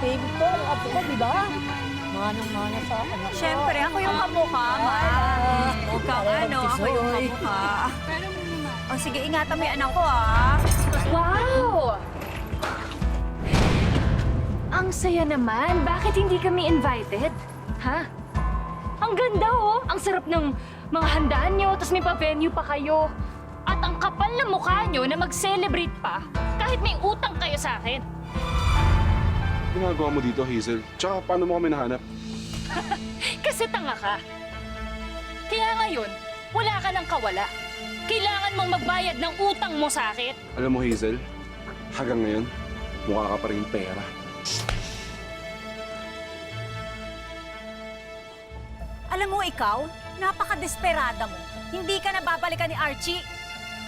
baby ko, ang apo ko, di ba? Manang-mana sa anak ko. Siyempre, ako yung kamukha, ma. Ikaw ano, ako yung kamukha. O sige, ingatan mo yung anak ko, ah. Wow! Ang saya naman. Bakit hindi kami invited? Ha? Ang ganda, oh! Ang sarap ng mga handaan nyo, tapos may pa-venue pa kayo. At ang kapal na mukha nyo na mag-celebrate pa, kahit may utang kayo sa akin. Ginagawa mo dito, Hazel? Tsaka paano mo kami nahanap? Kasi tanga ka. Kaya ngayon, wala ka ng kawala. Kailangan mong magbayad ng utang mo sa akin. Alam mo, Hazel, hanggang ngayon, mukha ka pa rin pera. Alam mo, ikaw, napaka-desperada mo. Hindi ka na babalikan ni Archie.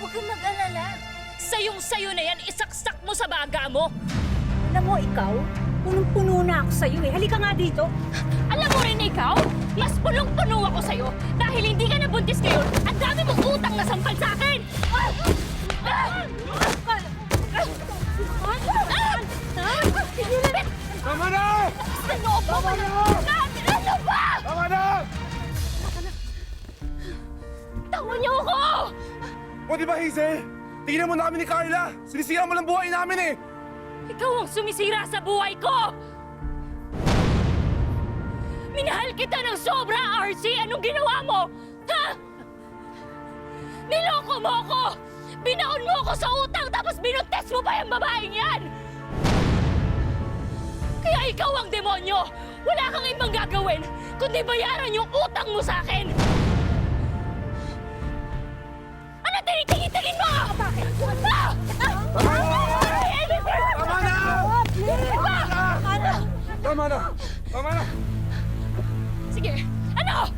Huwag kang mag-alala. Sayong-sayo na yan, isaksak mo sa baga mo. Alam mo, ikaw, punong-puno na ako sa'yo eh. Halika nga dito. Alam mo rin ikaw, mas punong-puno ako sa'yo dahil hindi ka nabuntis ngayon. Ang dami mong utang na sampal sa akin! Tama na! Ano ba? Ano ba? Tama na! Tawan niyo ako! O di ba, Hazel? Tingnan mo na kami ni Carla! Sinisira mo lang buhay namin eh! Ikaw ang sumisira sa buhay ko! Minahal kita ng sobra, RC! Anong ginawa mo? Ha? Niloko mo ako! Binaon mo ako sa utang tapos binuntes mo pa yung babaeng yan! Kaya ikaw ang demonyo! Wala kang ibang gagawin kundi bayaran yung utang mo sa akin! Ano tinitingin-tingin mo? Bakit? Ah! Tama na! Tama na! Tama na! Tama na! Sige, ano?